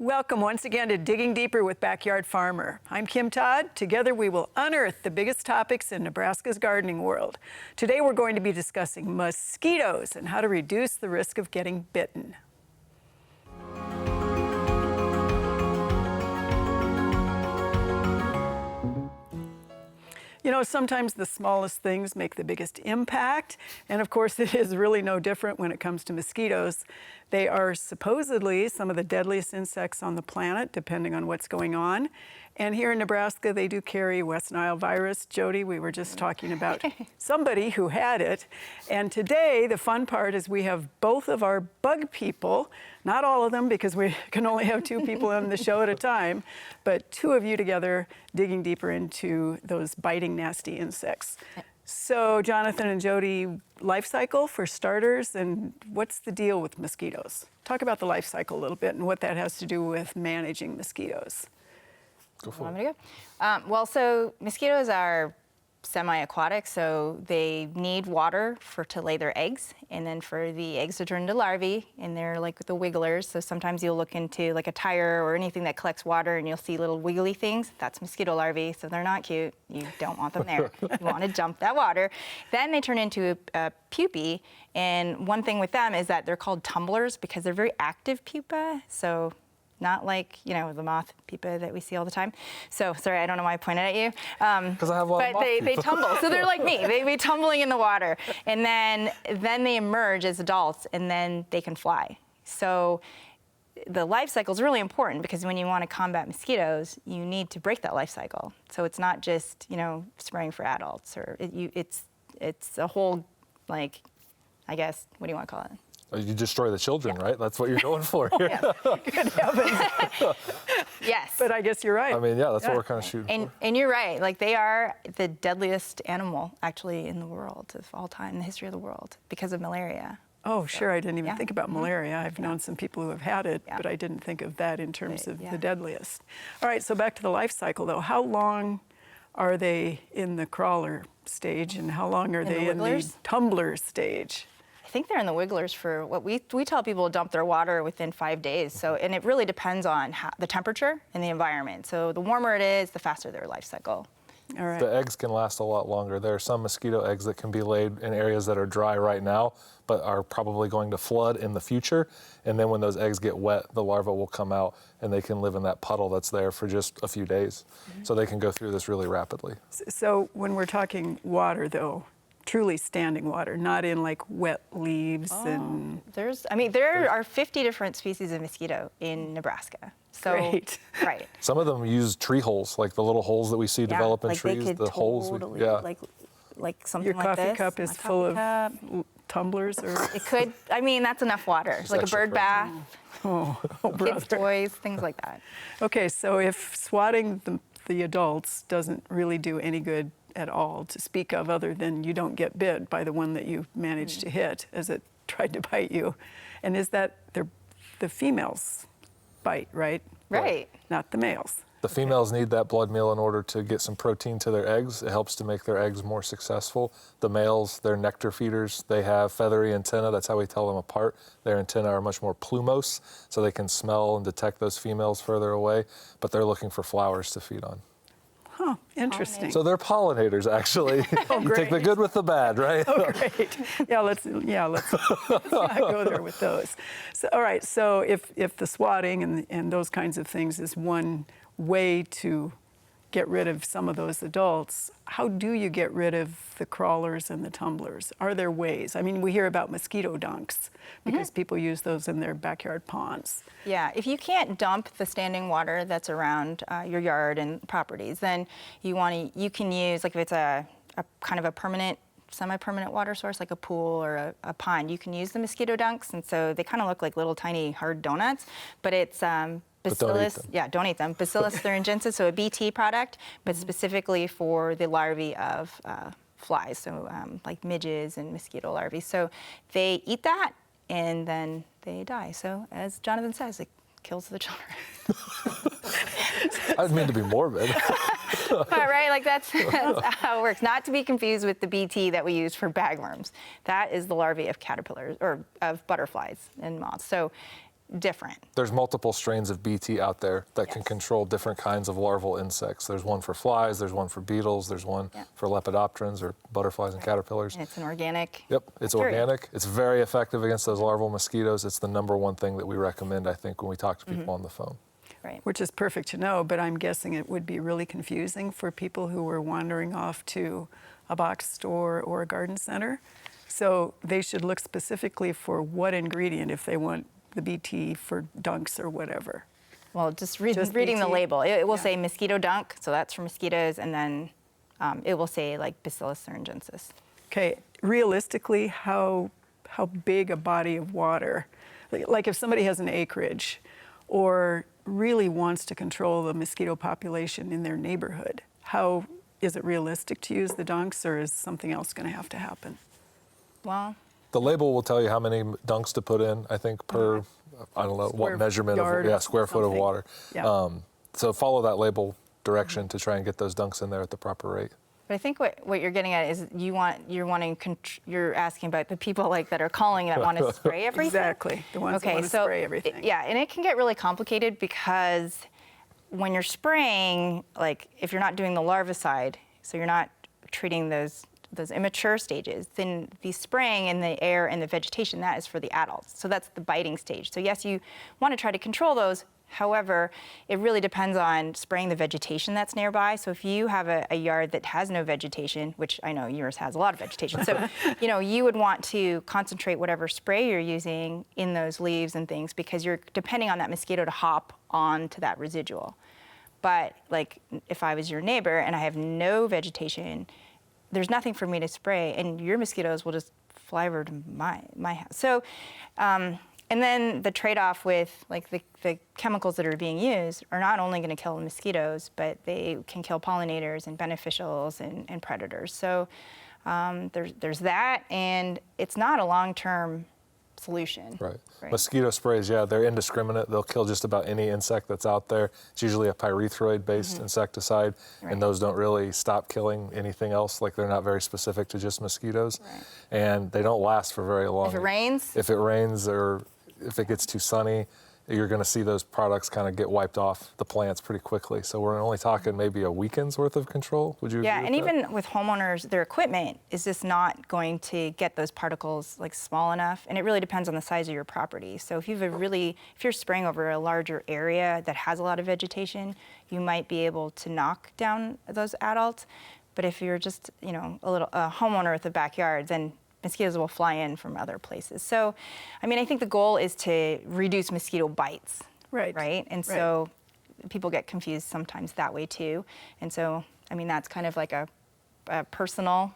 Welcome once again to Digging Deeper with Backyard Farmer. I'm Kim Todd. Together we will unearth the biggest topics in Nebraska's gardening world. Today we're going to be discussing mosquitoes and how to reduce the risk of getting bitten. You know, sometimes the smallest things make the biggest impact, and of course it is really no different when it comes to mosquitoes. They are supposedly some of the deadliest insects on the planet, depending on what's going on. And here in Nebraska, they do carry West Nile virus. Jody, we were just talking about somebody who had it. And today, the fun part is we have both of our bug people, not all of them because we can only have two people on the show at a time, but two of you together digging deeper into those biting, nasty insects. So, Jonathan and Jody, life cycle for starters, and what's the deal with mosquitoes? Talk about the life cycle a little bit and what that has to do with managing mosquitoes. Go for it. Want me to go? Well, so mosquitoes are semi-aquatic, so they need water to lay their eggs, and then for the eggs to turn into larvae, and they're like the wigglers. So sometimes you'll look into like a tire or anything that collects water, and you'll see little wiggly things. That's mosquito larvae, so they're not cute. You don't want them there. You want to dump that water. Then they turn into a pupae, and one thing with them is that they're called tumblers because they're very active pupa. So not like, you know, the moth pupa that we see all the time. So, sorry, I don't know why I pointed at you. Because I have a lot of moth But they tumble. So they're like me. They be tumbling in the water. And then they emerge as adults, and then they can fly. So the life cycle is really important because when you want to combat mosquitoes, you need to break that life cycle. So it's not just, you know, spraying for adults. Or it's a whole, like, I guess, what do you want to call it? You destroy the children, right? That's what you're going for here. Yeah. Good heavens. Yes. But I guess you're right. I mean, yeah, that's what we're kind of shooting for. And you're right. Like, they are the deadliest animal, actually, in the world of all time, in the history of the world, because of malaria. Oh, sure. I didn't even Yeah. think about malaria. I've known some people who have had it, Yeah. but I didn't think of that in terms of Yeah. the deadliest. All right, so back to the life cycle, though. How long are they in the crawler stage, and how long are they in the wigglers? tumbler stage? I think they're in the wigglers for what we tell people to dump their water within 5 days. So, and it really depends on the temperature and the environment. So the warmer it is, the faster their life cycle. All right. The eggs can last a lot longer. There are some mosquito eggs that can be laid in areas that are dry right now, but are probably going to flood in the future. And then when those eggs get wet, the larva will come out, and they can live in that puddle that's there for just a few days. So they can go through this really rapidly. So when we're talking water, though, truly standing water, not in like wet leaves and... There are 50 different species of mosquito in Nebraska. So, Great. Right. Some of them use tree holes, like the little holes that we see develop in like trees. They could the holes, totally, yeah. like something Your like this. coffee cup is My full coffee of cup. tumblers, or... It could, I mean, that's enough water. Just Like a extra bird bath, Oh, kids' brother. toys, things like that. Okay, so if swatting the adults doesn't really do any good at all to speak of, other than you don't get bit by the one that you managed to hit as it tried to bite you, and is that the females bite, right? Right. Not the males. The females need that blood meal in order to get some protein to their eggs. It helps to make their eggs more successful. The males, they're nectar feeders. They have feathery antennae. That's how we tell them apart. Their antennae are much more plumose, so they can smell and detect those females further away, but they're looking for flowers to feed on. Huh, interesting. So they're pollinators, actually. You take the great. good with the bad, right? Oh, great. Let's not go there with those. So, all right, so if the swatting and those kinds of things is one way to get rid of some of those adults, how do you get rid of the crawlers and the tumblers? Are there ways? I mean, we hear about mosquito dunks because people use those in their backyard ponds. Yeah, if you can't dump the standing water that's around your yard and properties, then you can use, like if it's a kind of a permanent, semi-permanent water source, like a pool or a pond, you can use the mosquito dunks, and so they kind of look like little tiny hard donuts, but it's Bacillus, don't eat them. Bacillus thuringiensis, so a BT product, but specifically for the larvae of flies, so like midges and mosquito larvae. So they eat that, and then they die. So as Jonathan says, it kills the children. I didn't mean to be morbid. Right, like that's how it works. Not to be confused with the BT that we use for bagworms. That is the larvae of caterpillars, or of butterflies and moths. So different. There's multiple strains of BT out there that can control different kinds of larval insects. There's one for flies, there's one for beetles, there's one for lepidopterans or butterflies and caterpillars. And it's an organic. Yep, it's organic. It's very effective against those larval mosquitoes. It's the #1 thing that we recommend, I think, when we talk to people on the phone. Right. Which is perfect to know, but I'm guessing it would be really confusing for people who were wandering off to a box store or a garden center. So they should look specifically for what ingredient if they want the BT for dunks or whatever. Well, just reading the BT? label. It will say mosquito dunk, so that's for mosquitoes, and then it will say like Bacillus thuringiensis. Okay, realistically, how big a body of water, like if somebody has an acreage or really wants to control the mosquito population in their neighborhood, how is it realistic to use the dunks, or is something else going to have to happen? Well, The label will tell you how many dunks to put in, I think, per, I don't know, Square what measurement yard of, or square foot of something. water. Yeah. So follow that label direction to try and get those dunks in there at the proper rate. but I think what you're getting at is you're asking about the people like that are calling that want to spray everything. Exactly, the ones that want to spray everything. Yeah, and it can get really complicated because when you're spraying, like if you're not doing the larvicide, so you're not treating those immature stages, then the spraying in the air and the vegetation, that is for the adults. So that's the biting stage. So yes, you want to try to control those. However, it really depends on spraying the vegetation that's nearby. So if you have a yard that has no vegetation, which I know yours has a lot of vegetation, so you would want to concentrate whatever spray you're using in those leaves and things because you're depending on that mosquito to hop onto that residual. But like if I was your neighbor and I have no vegetation, there's nothing for me to spray, and your mosquitoes will just fly over to my house. So, and then the trade-off with like the chemicals that are being used are not only going to kill mosquitoes, but they can kill pollinators and beneficials and predators. So there's that, and it's not a long-term solution. Right. Mosquito sprays, they're indiscriminate. They'll kill just about any insect that's out there. It's usually a pyrethroid-based insecticide, and those don't really stop killing anything else. Like they're not very specific to just mosquitoes, and they don't last for very long. If it rains? If it rains or if it gets too sunny, you're going to see those products kind of get wiped off the plants pretty quickly. So we're only talking maybe a weekend's worth of control. Would you agree with and that? even with homeowners, their equipment is just not going to get those particles like small enough, and it really depends on the size of your property. So if you're spraying over a larger area that has a lot of vegetation, you might be able to knock down those adults. But if you're just a homeowner with a backyard, then mosquitoes will fly in from other places. So, I think the goal is to reduce mosquito bites. Right? And so people get confused sometimes that way too. And so, that's kind of like a personal,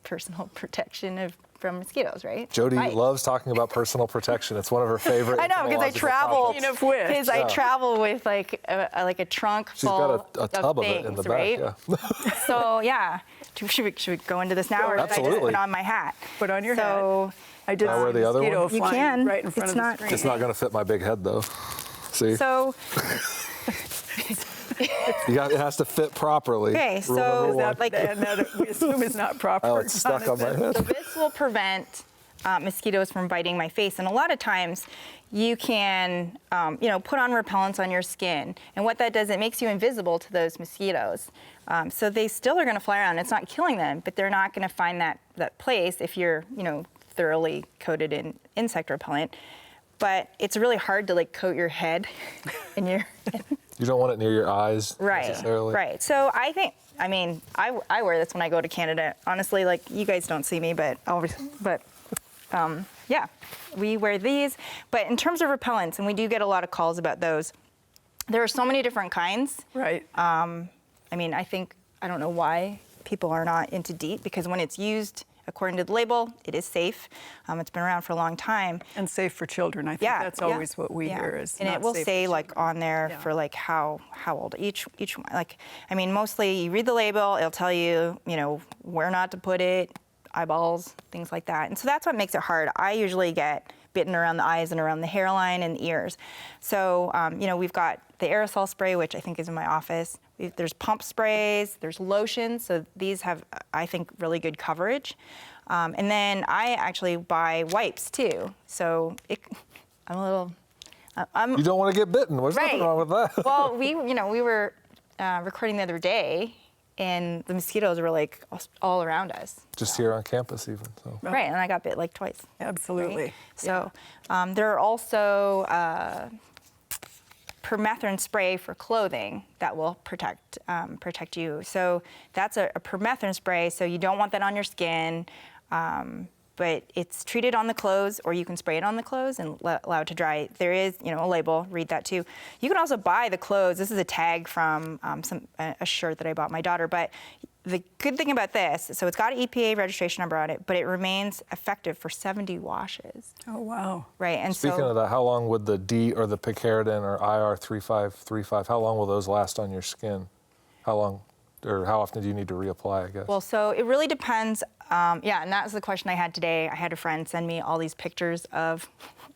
personal protection from mosquitoes, right? Jody Bites. loves talking about personal protection. It's one of her favorite. I know, because I travel. topics. Because I travel with like a trunk She's full got a tub of of things, it in the right? back. Yeah. So yeah, should we go into this now, or should I just Absolutely. put on my hat? Put on your So hat. I did Can I wear see the other mosquito one? You flying can. right in front It's of the not- screen. It's not going to fit my big head though. See, So it has to fit properly. Okay, Rule number so one. And that we assume is not proper. Oh, it's stuck on my head. So this will prevent mosquitoes from biting my face. And a lot of times you can, put on repellents on your skin. And what that does, it makes you invisible to those mosquitoes. So they still are going to fly around. It's not killing them, but they're not going to find that place if you're, thoroughly coated in insect repellent. But it's really hard to coat your head and your... You don't want it near your eyes necessarily. Right. So I think, I wear this when I go to Canada. Honestly, you guys don't see me, we wear these. But in terms of repellents, and we do get a lot of calls about those, there are so many different kinds. Right. I don't know why people are not into DEET, because when it's used according to the label, it is safe. It's been around for a long time. And safe for children. I think that's always what we hear is and not it will safe say for children. on there for how old each one. Mostly you read the label, it'll tell you, where not to put it, eyeballs, things like that. And so that's what makes it hard. I usually get bitten around the eyes and around the hairline and the ears. So, we've got the aerosol spray, which I think is in my office. There's pump sprays, there's lotions. So these have, I think, really good coverage. And then I actually buy wipes too. So I'm a little. You don't want to get bitten. There's nothing wrong with that. Well, we were recording the other day, and the mosquitoes were like all around us. Just here on campus, even. So. Right, and I got bit like twice. Absolutely. Right? So there are also permethrin spray for clothing that will protect you. So that's a permethrin spray. So you don't want that on your skin. But it's treated on the clothes, or you can spray it on the clothes and allow it to dry. There is, a label. Read that too. You can also buy the clothes. This is a tag from a shirt that I bought my daughter. But the good thing about this, so it's got an EPA registration number on it, but it remains effective for 70 washes. Oh, wow. Right, and Speaking of that, how long would the DEET or the picaridin or IR3535, how long will those last on your skin? How long, or how often do you need to reapply, I guess? Well, so it really depends. And that was the question I had today. I had a friend send me all these pictures of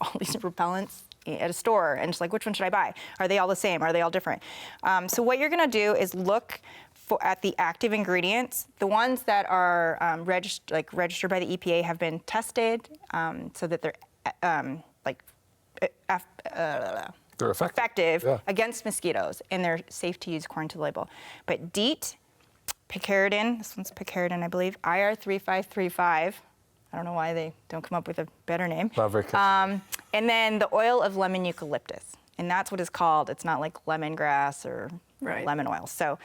all these repellents at a store, and it's like, which one should I buy? Are they all the same? Are they all different? So what you're gonna do is look at the active ingredients. The ones that are registered by the EPA have been tested so that they're They're effective against mosquitoes, and they're safe to use according to the label. But DEET, picaridin, this one's picaridin, I believe, IR3535. I don't know why they don't come up with a better name. Not very catchy. And then the oil of lemon eucalyptus, and that's what it's called. It's not like lemongrass or lemon oil. So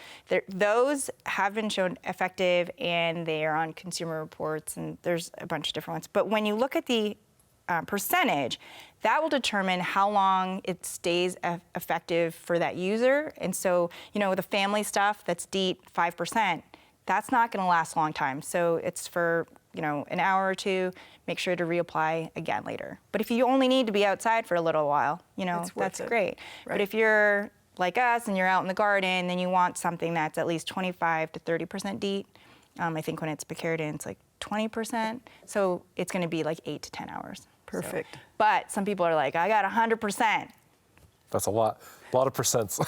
those have been shown effective, and they are on Consumer Reports, and there's a bunch of different ones. But when you look at the percentage, that will determine how long it stays effective for that user. And so, the family stuff that's DEET 5%, that's not going to last a long time. So it's for, an hour or two, make sure to reapply again later. But if you only need to be outside for a little while, that's great. Right. But if you're like us and you're out in the garden, then you want something that's at least 25 to 30% DEET. I think when it's picaridin, it's like 20%. So it's going to be like 8 to 10 hours. Perfect. So, but some people are like, I got 100%. That's a lot of percents.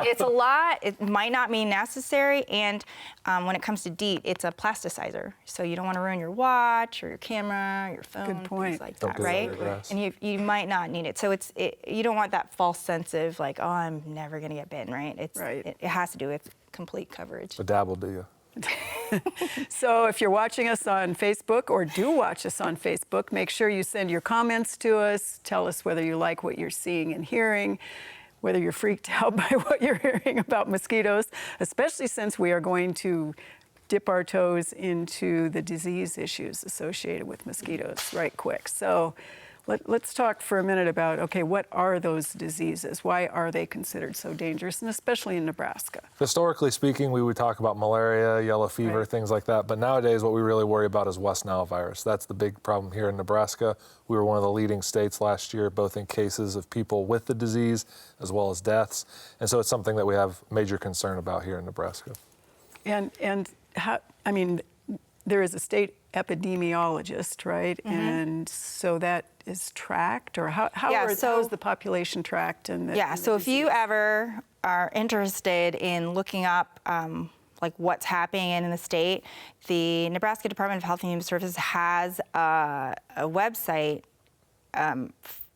It's a lot. It might not be necessary. And when it comes to DEET, it's a plasticizer. So you don't want to ruin your watch or your camera, your phone, Good point. things like that, right? And you might not need it. So you don't want that false sense of like, oh, I'm never going to get bitten, right? It has to do with complete coverage. A dabble, do you? So if you're watching us on Facebook, or do watch us on Facebook, make sure you send your comments to us. Tell us whether you like what you're seeing and hearing, whether you're freaked out by what you're hearing about mosquitoes, especially since we are going to dip our toes into the disease issues associated with mosquitoes right quick. So let's talk for a minute about, okay, what are those diseases? Why are they considered so dangerous, and especially in Nebraska? Historically speaking, we would talk about malaria, yellow fever, things like that. But nowadays, what we really worry about is West Nile virus. That's the big problem here in Nebraska. We were one of the leading states last year, both in cases of people with the disease as well as deaths. And so it's something that we have major concern about here in Nebraska. And how, there is a state epidemiologist, right? Mm-hmm. And so that is tracked, or how is the population tracked? So if you ever are interested in looking up like what's happening in the state, the Nebraska Department of Health and Human Services has a website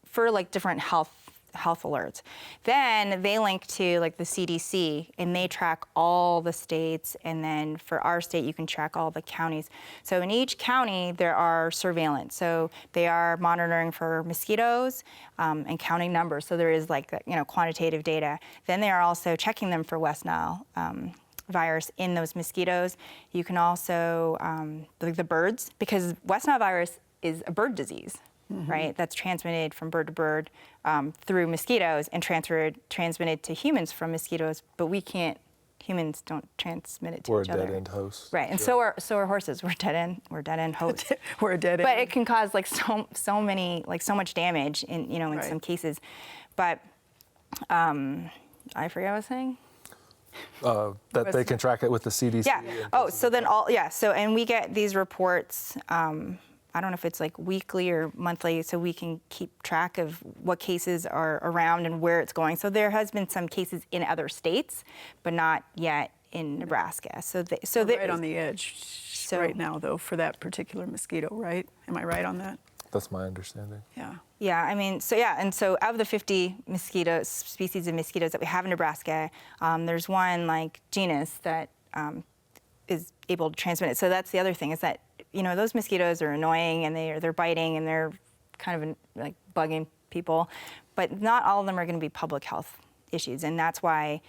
for like different health alerts. Then they link to like the CDC, and they track all the states, and then for our state you can track all the counties. So in each county there are surveillance. So they are monitoring for mosquitoes and counting numbers. So there is like quantitative data. Then they are also checking them for West Nile virus in those mosquitoes. You can also the birds, because West Nile virus is a bird disease. Mm-hmm. Right, that's transmitted from bird to bird through mosquitoes and transmitted to humans from mosquitoes, but humans don't transmit it to each other. We're a dead-end host. Right, and so are horses. We're dead-end hosts. We're a dead end. But it can cause like so much damage in some cases. But I forget what I was saying. That they can track it with the CDC. Yeah. And we get these reports. I don't know if it's like weekly or monthly, so we can keep track of what cases are around and where it's going. So there has been some cases in other states, but not yet in Nebraska. So right on the edge right now, though, for that particular mosquito, right? Am I right on that? That's my understanding. Yeah. Yeah, I mean, and so out of the 50 species of mosquitoes that we have in Nebraska, there's one like genus that is able to transmit it. So that's the other thing is that, those mosquitoes are annoying and they're biting and they're kind of like bugging people, but not all of them are going to be public health issues. And that's why,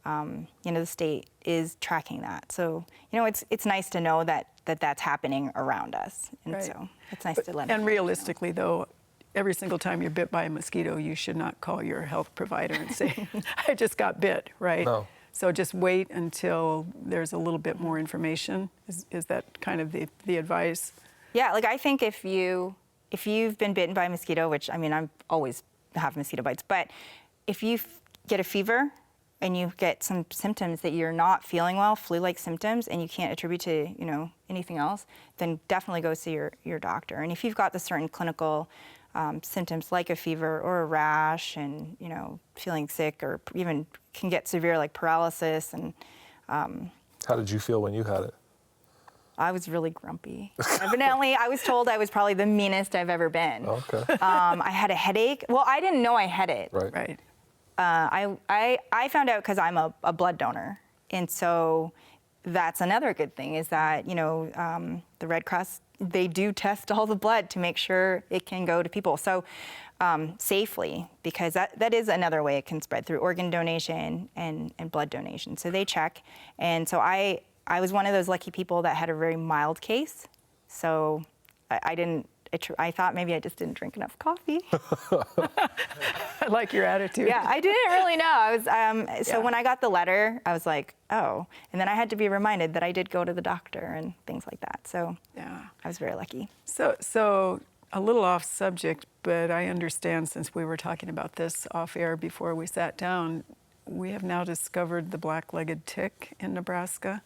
the state is tracking that. So, it's nice to know that that's happening around us. And Right. so it's nice to let And everybody know. realistically, though, every single time you're bit by a mosquito, you should not call your health provider and say, I just got bit, right? No. So just wait until there's a little bit more information. Is that kind of the advice? Yeah, like I think if you've been bitten by a mosquito, which I mean, I always have mosquito bites, but if you get a fever and you get some symptoms that you're not feeling well, flu-like symptoms, and you can't attribute to, anything else, then definitely go see your doctor. And if you've got the certain clinical symptoms like a fever or a rash and, feeling sick or even can get severe like paralysis and How did you feel when you had it? I was really grumpy. Evidently, I was told I was probably the meanest I've ever been. Okay. I had a headache. Well, I didn't know I had it. Right. Right. I found out because I'm a blood donor, and so that's another good thing is that the Red Cross, they do test all the blood to make sure it can go to people so safely, because that is another way it can spread through organ donation and blood donation. So they check, and so I was one of those lucky people that had a very mild case. So I thought maybe I just didn't drink enough coffee. I like your attitude. Yeah, I didn't really know. I was so Yeah. when I got the letter, I was like, oh, and then I had to be reminded that I did go to the doctor and things like that. So Yeah. I was very lucky. So a little off subject, but I understand since we were talking about this off air before we sat down, we have now discovered the black-legged tick in Nebraska.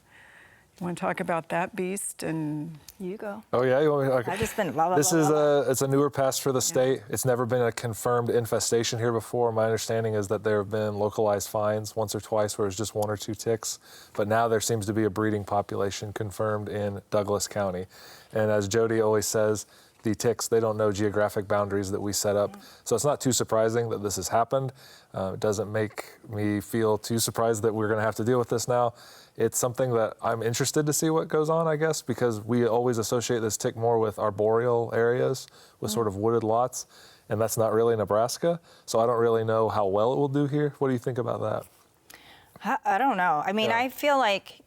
You want to talk about that beast? And You go. Oh yeah, you want me? Okay. I've just been blah, blah, This blah, is blah, blah. it's a newer pest for the state. It's never been a confirmed infestation here before. My understanding is that there have been localized finds once or twice where it's just 1 or 2 ticks, but now there seems to be a breeding population confirmed in Douglas County. And as Jody always says, the ticks, they don't know geographic boundaries that we set up. So it's not too surprising that this has happened. It doesn't make me feel too surprised that we're going to have to deal with this now. It's something that I'm interested to see what goes on, I guess, because we always associate this tick more with arboreal areas, with sort of wooded lots, and that's not really Nebraska. So I don't really know how well it will do here. What do you think about that? I don't know. I mean, Yeah. I feel like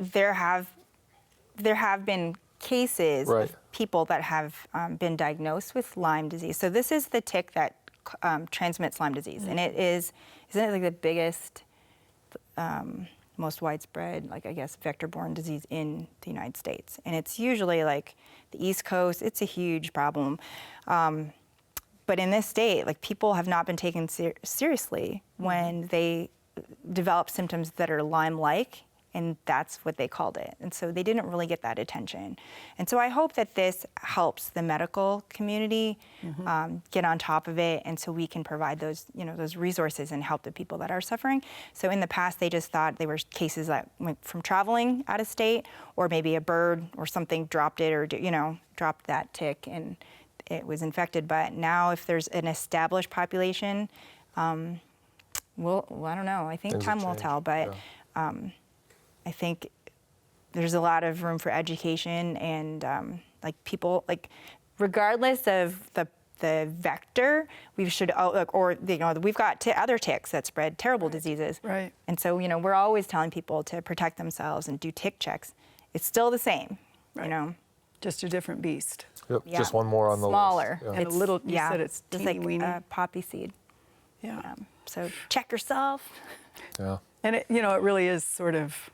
there have been cases Right. of people that have been diagnosed with Lyme disease. So this is the tick that transmits Lyme disease, and isn't it like the biggest, most widespread, like I guess, vector-borne disease in the United States? And it's usually like the East Coast. It's a huge problem. But in this state, like people have not been taken seriously when they develop symptoms that are Lyme-like, and that's what they called it. And so they didn't really get that attention. And so I hope that this helps the medical community get on top of it, and so we can provide those, those resources and help the people that are suffering. So in the past, they just thought they were cases that went from traveling out of state, or maybe a bird or something dropped it, or dropped that tick and it was infected. But now, if there's an established population, I don't know. I think Things time will will change, tell, but. yeah. I think there's a lot of room for education and like people, like regardless of the vector, we should, we've got other ticks that spread terrible diseases. Right. And so, we're always telling people to protect themselves and do tick checks. It's still the same, Right. Just a different beast. Yep, Yeah. just one more on the Smaller. list. Yeah. And a little, you said it's just teeny like weeny. a poppy seed. Yeah. So check yourself. Yeah. And it really is sort of,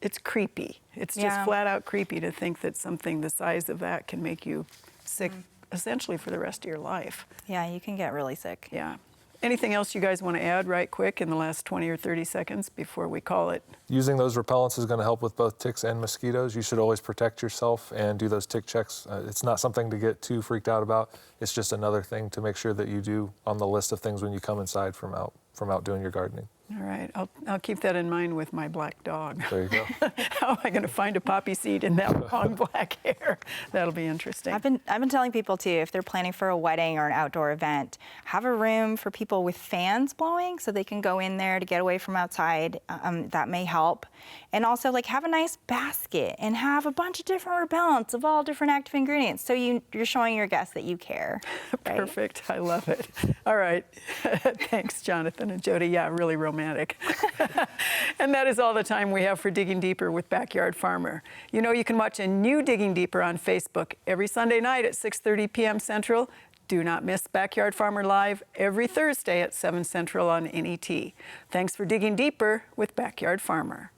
it's creepy. It's just Yeah. flat out creepy to think that something the size of that can make you sick essentially for the rest of your life. Yeah, you can get really sick. Yeah. Anything else you guys want to add right quick in the last 20 or 30 seconds before we call it? Using those repellents is going to help with both ticks and mosquitoes. You should always protect yourself and do those tick checks. It's not something to get too freaked out about. It's just another thing to make sure that you do on the list of things when you come inside from out doing your gardening. All right, I'll keep that in mind with my black dog. There you go. How am I going to find a poppy seed in that long black hair? That'll be interesting. I've been telling people too, if they're planning for a wedding or an outdoor event, have a room for people with fans blowing so they can go in there to get away from outside. That may help. And also like have a nice basket and have a bunch of different repellents of all different active ingredients. So you're showing your guests that you care. Right? Perfect. I love it. All right. Thanks, Jonathan and Jody. Yeah, really romantic. And that is all the time we have for Digging Deeper with Backyard Farmer. You know, you can watch a new Digging Deeper on Facebook every Sunday night at 6:30 p.m. Central. Do not miss Backyard Farmer Live every Thursday at 7 Central on NET. Thanks for digging deeper with Backyard Farmer.